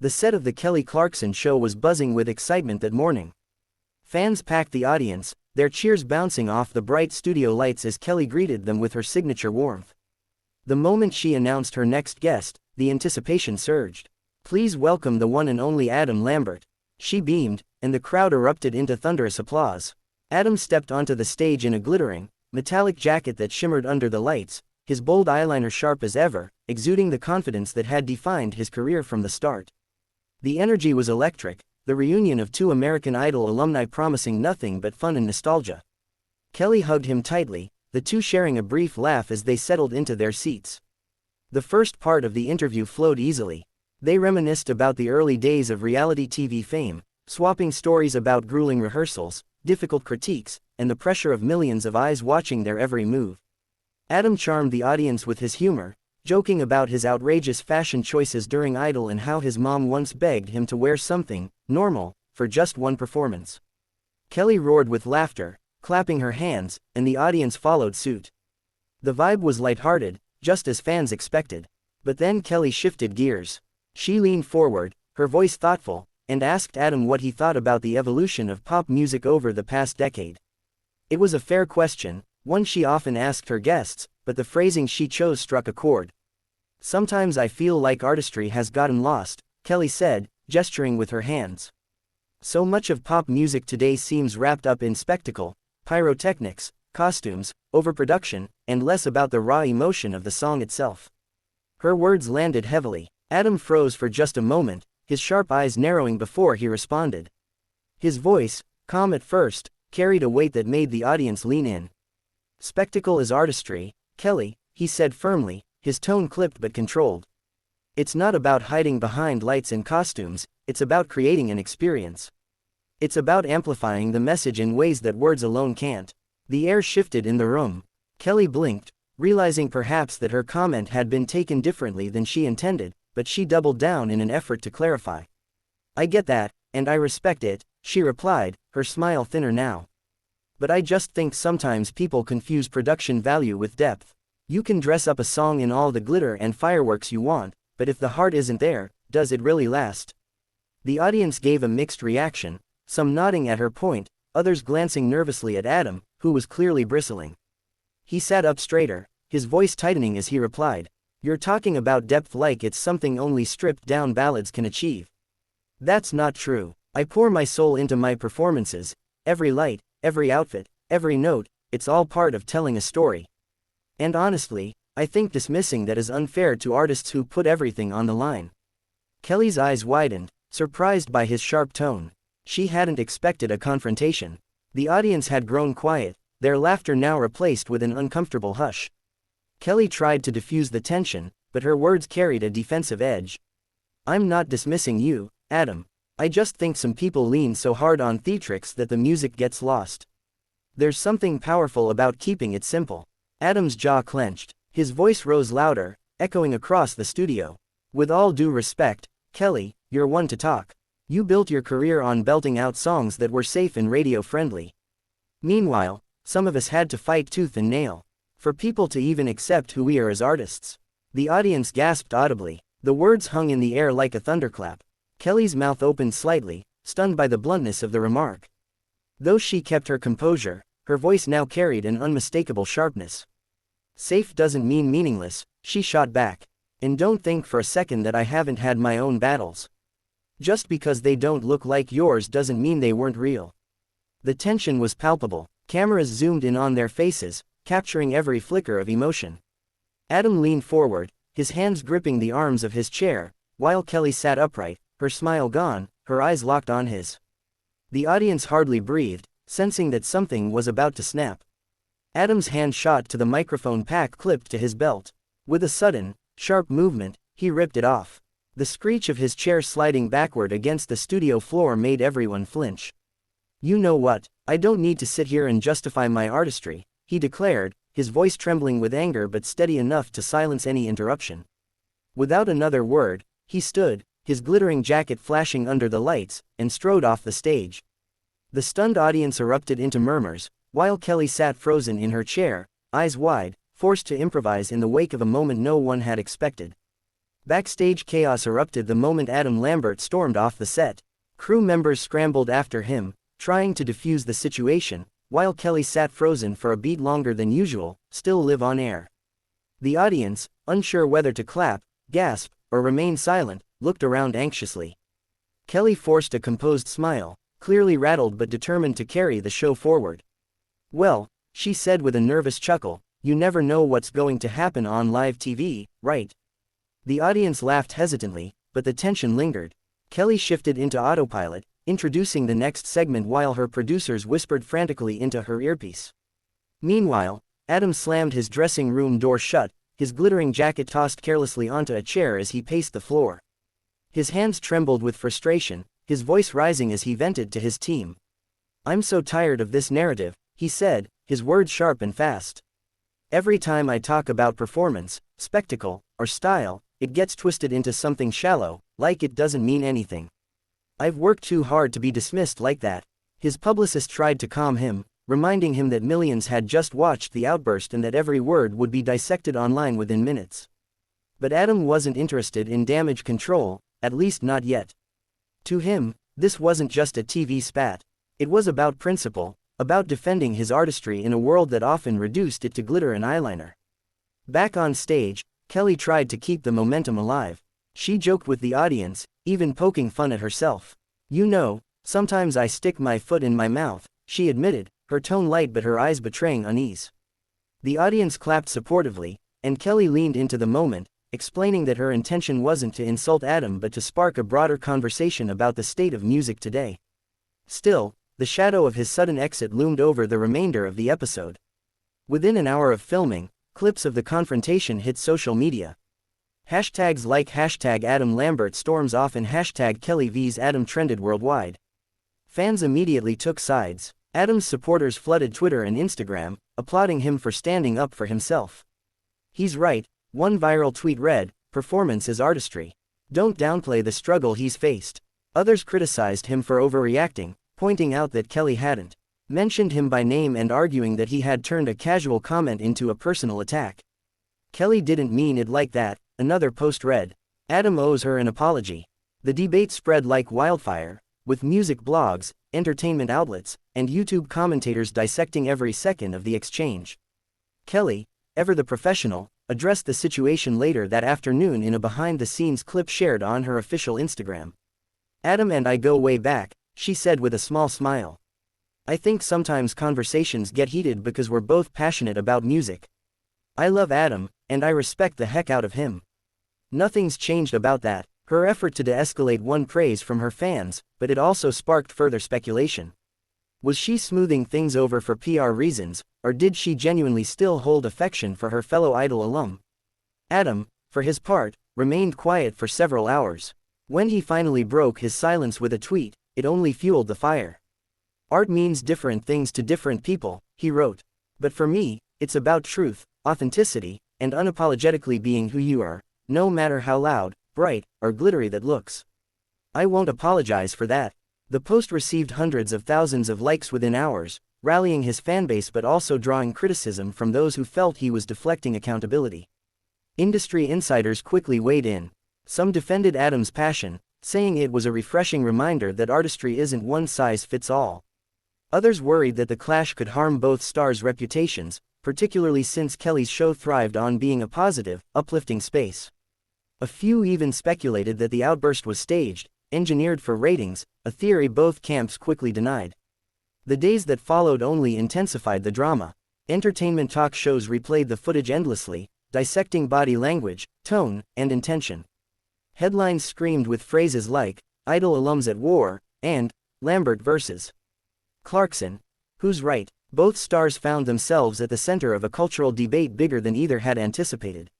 The set of the Kelly Clarkson Show was buzzing with excitement that morning. Fans packed the audience, their cheers bouncing off the bright studio lights as Kelly greeted them with her signature warmth. The moment she announced her next guest, the anticipation surged. "Please welcome the one and only Adam Lambert." She beamed, and the crowd erupted into thunderous applause. Adam stepped onto the stage in a glittering, metallic jacket that shimmered under the lights, his bold eyeliner sharp as ever, exuding the confidence that had defined his career from the start. The energy was electric, the reunion of two American Idol alumni promising nothing but fun and nostalgia. Kelly hugged him tightly, the two sharing a brief laugh as they settled into their seats. The first part of the interview flowed easily. They reminisced about the early days of reality TV fame, swapping stories about grueling rehearsals, difficult critiques, and the pressure of millions of eyes watching their every move. Adam charmed the audience with his humor, joking about his outrageous fashion choices during Idol and how his mom once begged him to wear something normal for just one performance. Kelly roared with laughter, clapping her hands, and the audience followed suit. The vibe was lighthearted, just as fans expected. But then Kelly shifted gears. She leaned forward, her voice thoughtful, and asked Adam what he thought about the evolution of pop music over the past decade. It was a fair question, one she often asked her guests, but the phrasing she chose struck a chord. "Sometimes I feel like artistry has gotten lost," Kelly said, gesturing with her hands. "So much of pop music today seems wrapped up in spectacle, pyrotechnics, costumes, overproduction, and less about the raw emotion of the song itself." Her words landed heavily. Adam froze for just a moment, his sharp eyes narrowing before he responded. His voice, calm at first, carried a weight that made the audience lean in. "Spectacle is artistry, Kelly," he said firmly, his tone clipped but controlled. "It's not about hiding behind lights and costumes, it's about creating an experience. It's about amplifying the message in ways that words alone can't." The air shifted in the room. Kelly blinked, realizing perhaps that her comment had been taken differently than she intended, but she doubled down in an effort to clarify. "I get that, and I respect it," she replied, her smile thinner now. "But I just think sometimes people confuse production value with depth. You can dress up a song in all the glitter and fireworks you want, but if the heart isn't there, does it really last?" The audience gave a mixed reaction, some nodding at her point, others glancing nervously at Adam, who was clearly bristling. He sat up straighter, his voice tightening as he replied, "You're talking about depth like it's something only stripped-down ballads can achieve. That's not true. I pour my soul into my performances, every light, every outfit, every note, it's all part of telling a story. And honestly, I think dismissing that is unfair to artists who put everything on the line." Kelly's eyes widened, surprised by his sharp tone. She hadn't expected a confrontation. The audience had grown quiet, their laughter now replaced with an uncomfortable hush. Kelly tried to diffuse the tension, but her words carried a defensive edge. "I'm not dismissing you, Adam. I just think some people lean so hard on theatrics that the music gets lost. There's something powerful about keeping it simple." Adam's jaw clenched, his voice rose louder, echoing across the studio. "With all due respect, Kelly, you're one to talk. You built your career on belting out songs that were safe and radio-friendly. Meanwhile, some of us had to fight tooth and nail for people to even accept who we are as artists." The audience gasped audibly. The words hung in the air like a thunderclap. Kelly's mouth opened slightly, stunned by the bluntness of the remark. Though she kept her composure, her voice now carried an unmistakable sharpness. "Safe doesn't mean meaningless," she shot back. "And don't think for a second that I haven't had my own battles. Just because they don't look like yours doesn't mean they weren't real." The tension was palpable. Cameras zoomed in on their faces, capturing every flicker of emotion. Adam leaned forward, his hands gripping the arms of his chair, while Kelly sat upright, her smile gone, her eyes locked on his. The audience hardly breathed, sensing that something was about to snap. Adam's hand shot to the microphone pack clipped to his belt. With a sudden, sharp movement, he ripped it off. The screech of his chair sliding backward against the studio floor made everyone flinch. "You know what, I don't need to sit here and justify my artistry," he declared, his voice trembling with anger but steady enough to silence any interruption. Without another word, he stood, his glittering jacket flashing under the lights, and strode off the stage. The stunned audience erupted into murmurs, while Kelly sat frozen in her chair, eyes wide, forced to improvise in the wake of a moment no one had expected. Backstage chaos erupted the moment Adam Lambert stormed off the set. Crew members scrambled after him, trying to defuse the situation, while Kelly sat frozen for a beat longer than usual, still live on air. The audience, unsure whether to clap, gasp, or remain silent, looked around anxiously. Kelly forced a composed smile, clearly rattled but determined to carry the show forward. "Well," she said with a nervous chuckle, "you never know what's going to happen on live TV, right?" The audience laughed hesitantly, but the tension lingered. Kelly shifted into autopilot, introducing the next segment while her producers whispered frantically into her earpiece. Meanwhile, Adam slammed his dressing room door shut, his glittering jacket tossed carelessly onto a chair as he paced the floor. His hands trembled with frustration, his voice rising as he vented to his team. "I'm so tired of this narrative," he said, his words sharp and fast. "Every time I talk about performance, spectacle, or style, it gets twisted into something shallow, like it doesn't mean anything. I've worked too hard to be dismissed like that." His publicist tried to calm him, reminding him that millions had just watched the outburst and that every word would be dissected online within minutes. But Adam wasn't interested in damage control, at least not yet. To him, this wasn't just a TV spat. It was about principle, about defending his artistry in a world that often reduced it to glitter and eyeliner. Back on stage, Kelly tried to keep the momentum alive. She joked with the audience, even poking fun at herself. "You know, sometimes I stick my foot in my mouth," she admitted, her tone light but her eyes betraying unease. The audience clapped supportively, and Kelly leaned into the moment, explaining that her intention wasn't to insult Adam but to spark a broader conversation about the state of music today. Still, the shadow of his sudden exit loomed over the remainder of the episode. Within an hour of filming, clips of the confrontation hit social media. Hashtags like #Adam Lambert storms off and #Kelly vs Adam trended worldwide. Fans immediately took sides. Adam's supporters flooded Twitter and Instagram, applauding him for standing up for himself. "He's right," one viral tweet read, "performance is artistry. Don't downplay the struggle he's faced." Others criticized him for overreacting, pointing out that Kelly hadn't mentioned him by name and arguing that he had turned a casual comment into a personal attack. "Kelly didn't mean it like that," another post read. "Adam owes her an apology." The debate spread like wildfire, with music blogs, entertainment outlets, and YouTube commentators dissecting every second of the exchange. Kelly, ever the professional, addressed the situation later that afternoon in a behind-the-scenes clip shared on her official Instagram. "Adam and I go way back," she said with a small smile. "I think sometimes conversations get heated because we're both passionate about music. I love Adam, and I respect the heck out of him." Nothing's changed about that. Her effort to de-escalate won praise from her fans, but it also sparked further speculation. Was she smoothing things over for PR reasons, or did she genuinely still hold affection for her fellow Idol alum? Adam, for his part, remained quiet for several hours. When he finally broke his silence with a tweet, it only fueled the fire. "Art means different things to different people," he wrote. "But for me, it's about truth, authenticity, and unapologetically being who you are, no matter how loud, bright, or glittery that looks. I won't apologize for that." The post received hundreds of thousands of likes within hours, rallying his fanbase but also drawing criticism from those who felt he was deflecting accountability. Industry insiders quickly weighed in. Some defended Adam's passion, saying it was a refreshing reminder that artistry isn't one size fits all. Others worried that the clash could harm both stars' reputations, particularly since Kelly's show thrived on being a positive, uplifting space. A few even speculated that the outburst was staged, engineered for ratings, a theory both camps quickly denied. The days that followed only intensified the drama. Entertainment talk shows replayed the footage endlessly, dissecting body language, tone, and intention. Headlines screamed with phrases like, "Idol alums at war," and "Lambert vs. Clarkson. Who's right?" Both stars found themselves at the center of a cultural debate bigger than either had anticipated.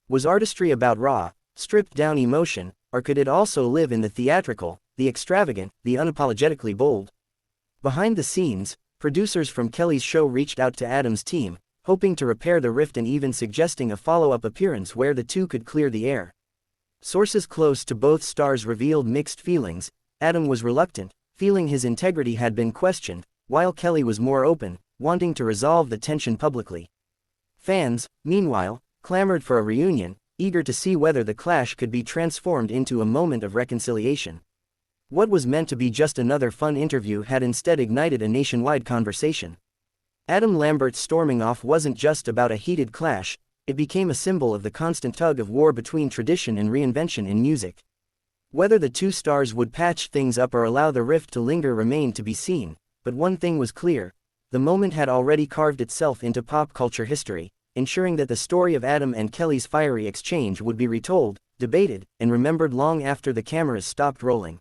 Was artistry about raw, stripped-down emotion, or could it also live in the theatrical, the extravagant, the unapologetically bold? Behind the scenes, producers from Kelly's show reached out to Adam's team, hoping to repair the rift and even suggesting a follow-up appearance where the two could clear the air. Sources close to both stars revealed mixed feelings. Adam was reluctant, feeling his integrity had been questioned, while Kelly was more open, wanting to resolve the tension publicly. Fans, meanwhile, clamored for a reunion, eager to see whether the clash could be transformed into a moment of reconciliation. What was meant to be just another fun interview had instead ignited a nationwide conversation. Adam Lambert's storming off wasn't just about a heated clash, it became a symbol of the constant tug of war between tradition and reinvention in music. Whether the two stars would patch things up or allow the rift to linger remained to be seen, but one thing was clear: the moment had already carved itself into pop culture history, ensuring that the story of Adam and Kelly's fiery exchange would be retold, debated, and remembered long after the cameras stopped rolling.